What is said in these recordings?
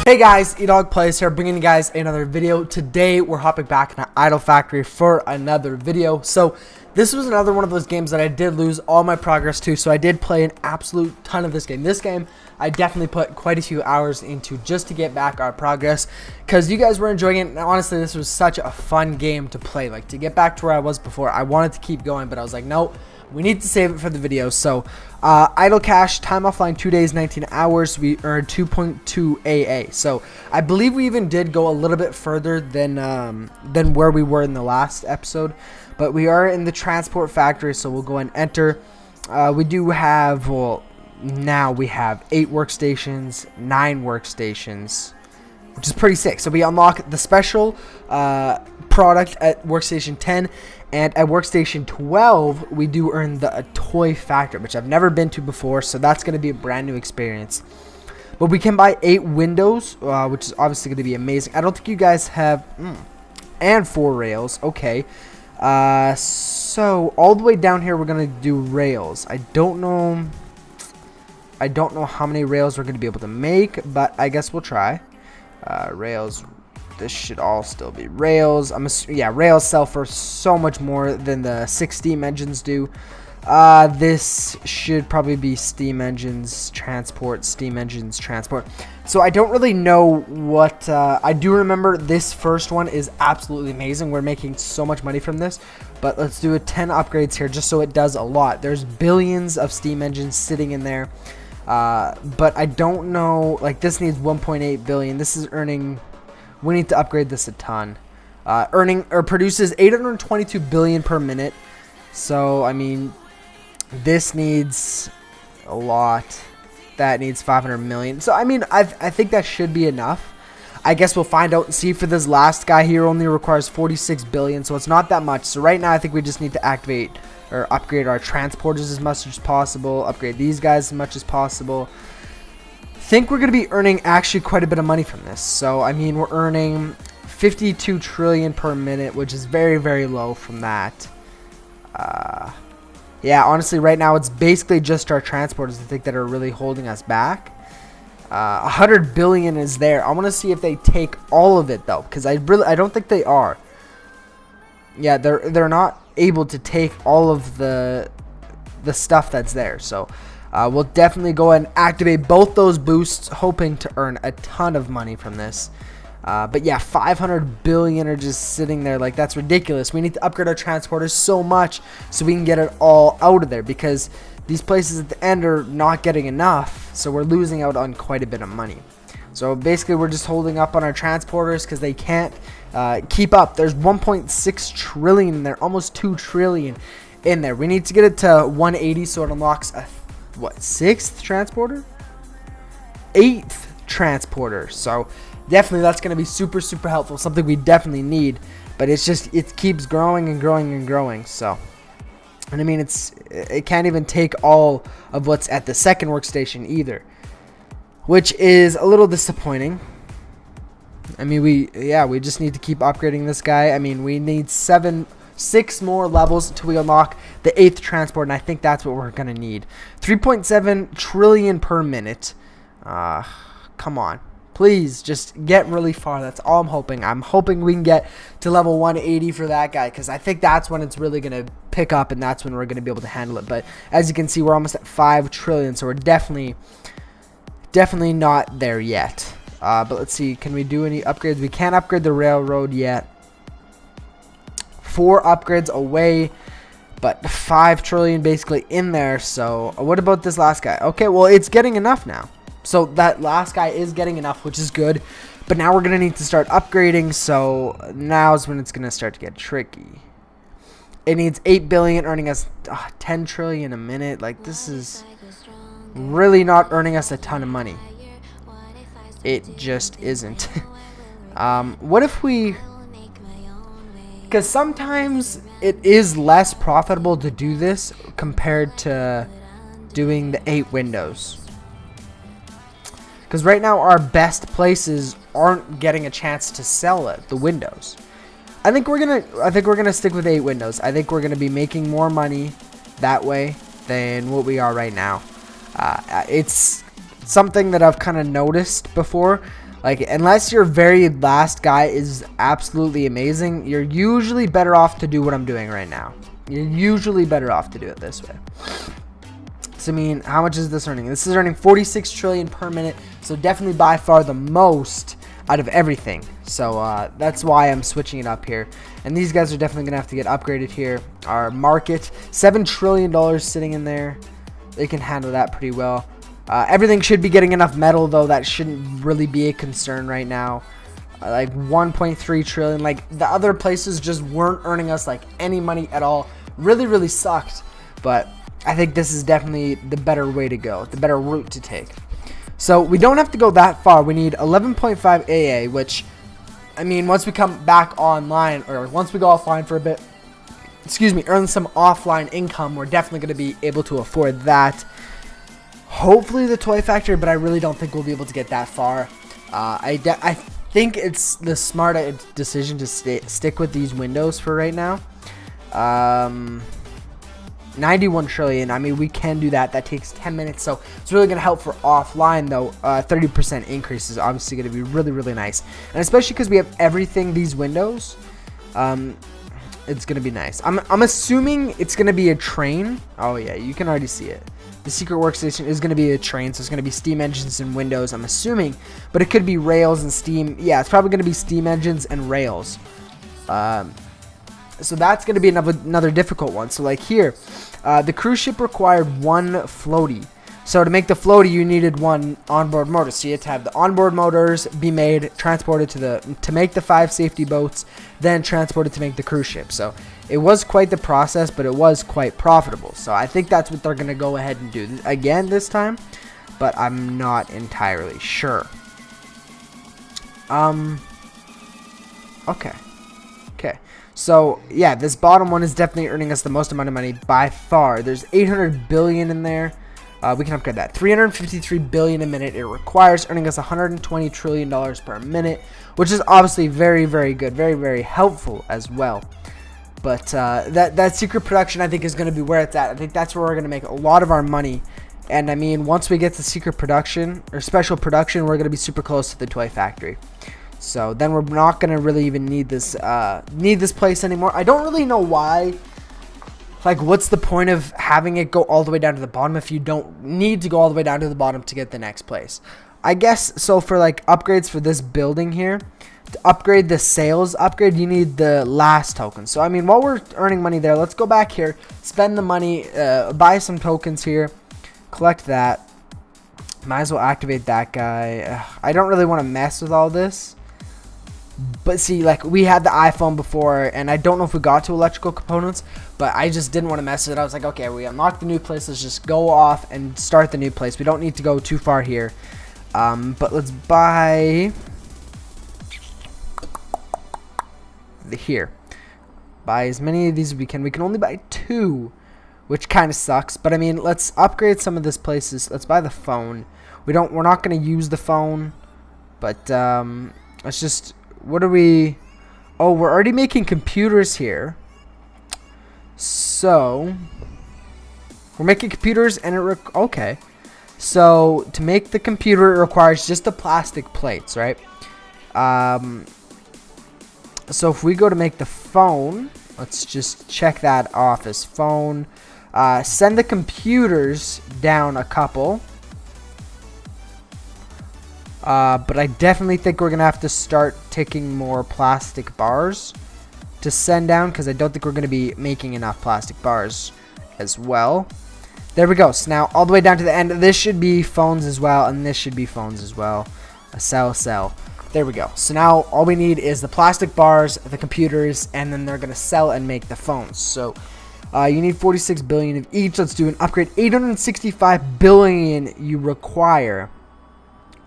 Hey guys, EdogPlays here, bringing you guys another video. Today we're hopping back in Idle Factory for another video. So this was another one of those games that I did lose all my progress to, so I did play an absolute ton of this game. This game I definitely put quite a few hours into just to get back our progress, because you guys were enjoying it, and honestly this was such a fun game to play. Like, to get back to where I was before, I wanted to keep going, but I was like, no, we need to save it for the video. So idle cash, time offline 2 days, 19 hours, we earned 2.2 AA. So I believe we even did go a little bit further than where we were in the last episode, but we are in the transport factory, so we'll go and enter. We do have, well, now we have 8 workstations, 9 workstations, which is pretty sick. So we unlock the special product at workstation 10, and at workstation 12 we do earn the toy factory, which I've never been to before, so that's going to be a brand new experience. But we can buy 8 windows, which is obviously going to be amazing. I don't think you guys have and 4 rails. Okay, so all the way down here we're going to do rails. I don't know how many rails we're going to be able to make, but I guess we'll try. Rails, this should all still be rails. Yeah, rails sell for so much more than the 6 steam engines do. This should probably be steam engines transport, steam engines transport. So I don't really know what, I do remember this first one is absolutely amazing. We're making so much money from this, but let's do 10 upgrades here just so it does a lot. There's billions of steam engines sitting in there. But I don't know, like, this needs 1.8 billion. This is earning, we need to upgrade this a ton. Earning or produces 822 billion per minute. So I mean, this needs a lot. That needs 500 million. So I mean, I think that should be enough. I guess we'll find out and see. For this last guy here, only requires 46 billion, so it's not that much. So right now I think we just need to activate or upgrade our transporters as much as possible, upgrade these guys as much as possible. Think we're going to be earning actually quite a bit of money from this. So I mean, we're earning 52 trillion per minute, which is very, very low from that. Yeah, honestly right now it's basically just our transporters, I think, that are really holding us back. 100 billion is there. I want to see if they take all of it though, because I don't think they are. Yeah, they're not able to take all of the stuff that's there. So we'll definitely go ahead and activate both those boosts, hoping to earn a ton of money from this. But yeah, 500 billion are just sitting there. Like, that's ridiculous. We need to upgrade our transporters so much so we can get it all out of there, because these places at the end are not getting enough, so we're losing out on quite a bit of money. So basically we're just holding up on our transporters because they can't keep up. There's 1.6 trillion in there, almost 2 trillion in there. We need to get it to 180 so it unlocks a, what, 6th transporter? 8th transporter. So definitely that's going to be super, super helpful, something we definitely need. But it's just, it keeps growing and growing and growing. So, and I mean, it can't even take all of what's at the second workstation either, which is a little disappointing. I mean, we just need to keep upgrading this guy. I mean, we need 6 more levels until we unlock the 8th transport, and I think that's what we're gonna need. 3.7 trillion per minute. Come on, please just get really far. That's all I'm hoping. I'm hoping we can get to level 180 for that guy, because I think that's when it's really gonna pick up, and that's when we're gonna be able to handle it. But as you can see, we're almost at 5 trillion, so we're definitely not there yet. But let's see, can we do any upgrades? We can't upgrade the railroad yet. 4 upgrades away, but 5 trillion basically in there. So what about this last guy? Okay, well, it's getting enough now. So that last guy is getting enough, which is good. But now we're gonna need to start upgrading, so now's when it's gonna start to get tricky. It needs 8 billion, earning us 10 trillion a minute. Like, this is really not earning us a ton of money. It just isn't. What if we, because sometimes it is less profitable to do this compared to doing the 8 windows, because right now our best places aren't getting a chance to sell it, the windows. I think we're gonna stick with 8 windows. I think we're gonna be making more money that way than what we are right now. It's something that I've kind of noticed before. Like, unless your very last guy is absolutely amazing, you're usually better off to do what I'm doing right now. You're usually better off to do it this way. So, I mean, how much is this earning? This is earning 46 trillion per minute. So, definitely by far the most out of everything. So, that's why I'm switching it up here. And these guys are definitely going to have to get upgraded here. Our market, $7 trillion sitting in there. They can handle that pretty well. Everything should be getting enough metal, though. That shouldn't really be a concern right now. Like 1.3 trillion. Like, the other places just weren't earning us like any money at all. Really sucked. But I think this is definitely the better way to go, the better route to take. So we don't have to go that far. We need 11.5 AA, which, I mean, once we come back online, or once we go offline for a bit, earn some offline income, we're definitely going to be able to afford that. Hopefully the toy factory, but I really don't think we'll be able to get that far. I think it's the smart decision to stick with these windows for right now. 91 trillion. I mean, we can do that. That takes 10 minutes, so it's really going to help for offline, though. 30% increase is obviously going to be really nice, and especially because we have everything these windows. It's going to be nice. I'm assuming it's going to be a train. Oh yeah, you can already see it. The secret workstation is going to be a train, so it's going to be steam engines and windows, I'm assuming, but it could be rails and steam. Yeah, it's probably going to be steam engines and rails. So that's going to be another difficult one. So like here, the cruise ship required one floaty. So to make the floaty, you needed one onboard motor. So you had to have the onboard motors be made, transported to make the 5 safety boats, then transported to make the cruise ship. So it was quite the process, but it was quite profitable. So I think that's what they're going to go ahead and do again this time, but I'm not entirely sure. Okay. So yeah, this bottom one is definitely earning us the most amount of money by far. There's 800 billion in there. We can upgrade that. 353 billion a minute it requires, earning us 120 trillion dollars per minute, which is obviously very good, very helpful as well. But that secret production, I think, is going to be where it's at. I think that's where we're going to make a lot of our money. And I mean, once we get to secret production or special production, we're going to be super close to the toy factory. So then we're not going to really even need this place anymore. I don't really know why. Like, what's the point of having it go all the way down to the bottom if you don't need to go all the way down to the bottom to get the next place? I guess so. For like upgrades for this building here, to upgrade the sales upgrade, you need the last token. So I mean, while we're earning money there, let's go back here, spend the money, buy some tokens here, collect that. Might as well activate that guy. I don't really want to mess with all this. But see, like, we had the iPhone before, and I don't know if we got to electrical components, but I just didn't want to mess with it. I was like, okay, we unlocked the new place. Let's just go off and start the new place. We don't need to go too far here. But let's buy here. Buy as many of these as we can. We can only buy 2, which kind of sucks. But I mean, let's upgrade some of this places. Let's buy the phone. We're not going to use the phone, but let's just. What are we? Oh, we're already making computers here. So we're making computers, and okay. So to make the computer, it requires just the plastic plates, right? So if we go to make the phone, let's just check that off as phone. Send the computers down a couple. But I definitely think we're going to have to start taking more plastic bars to send down, because I don't think we're going to be making enough plastic bars as well. There we go. So now all the way down to the end, this should be phones as well, and this should be phones as well. A sell. There we go. So now all we need is the plastic bars, the computers, and then they're going to sell and make the phones. So you need 46 billion of each. Let's do an upgrade. 865 billion you require,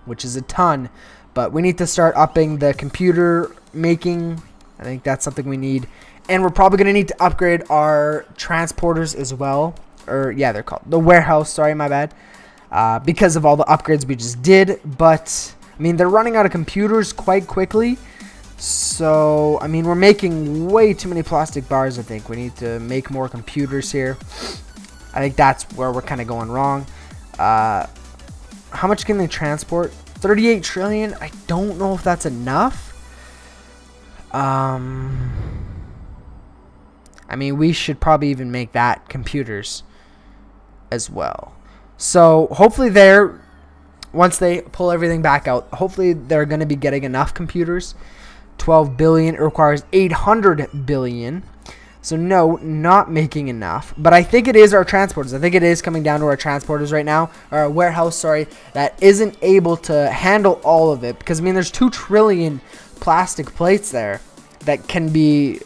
which is a ton, but we need to start upping the computer making. I think that's something we need, and we're probably going to need to upgrade our transporters as well, or yeah, they're called the warehouse, sorry, my bad, because of all the upgrades we just did. But I mean, they're running out of computers quite quickly, so I mean, we're making way too many plastic bars. I think we need to make more computers here. I think that's where we're kind of going wrong. How much can they transport? 38 trillion. I don't know if that's enough. I mean, we should probably even make that computers as well. So hopefully once they pull everything back out, hopefully they're going to be getting enough computers. 12 billion. It requires 800 billion. So no, not making enough. But I think it is our transporters. I think it is coming down to our transporters right now, or our warehouse, sorry, that isn't able to handle all of it. Because, I mean, there's 2 trillion plastic plates there that can be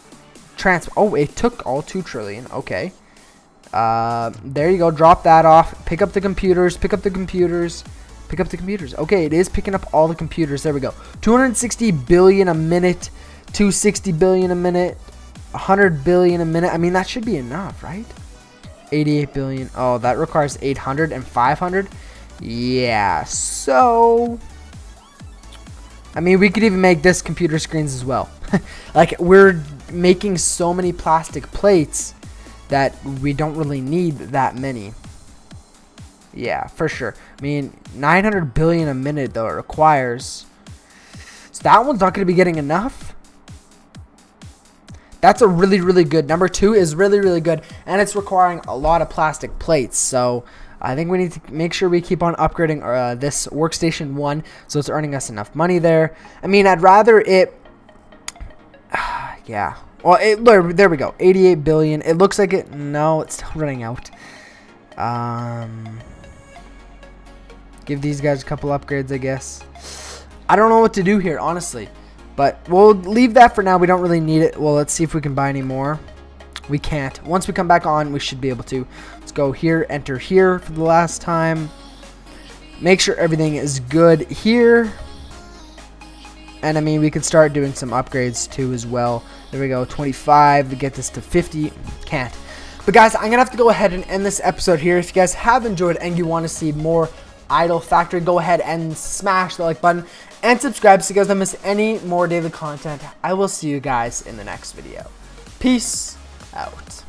oh, it took all 2 trillion. Okay. There you go. Drop that off. Pick up the computers. Pick up the computers. Pick up the computers. Okay, it is picking up all the computers. There we go. 260 billion a minute. 260 billion a minute. 100 billion a minute. I mean, that should be enough, right? 88 billion. Oh, that requires 800 and 500. Yeah, so I mean, we could even make this computer screens as well. Like, we're making so many plastic plates that we don't really need that many. Yeah, for sure. I mean, 900 billion a minute, though, it requires. So that one's not going to be getting enough. That's a really, really good. Number 2 is really, really good. And it's requiring a lot of plastic plates. So I think we need to make sure we keep on upgrading this workstation 1. So it's earning us enough money there. I mean, I'd rather it. Yeah. Well, there we go. 88 billion. It looks like it. No, it's still running out. Give these guys a couple upgrades, I guess. I don't know what to do here, honestly. But we'll leave that for now. We don't really need it. Well, let's see if we can buy any more. We can't. Once we come back on, we should be able to. Let's go here, enter here for the last time. Make sure everything is good here. And I mean, we could start doing some upgrades too as well. There we go, 25 to get this to 50. Can't. But guys, I'm going to have to go ahead and end this episode here. If you guys have enjoyed and you want to see more Idle Factory, go ahead and smash the like button and subscribe so you guys don't miss any more daily content. I will see you guys in the next video. Peace out.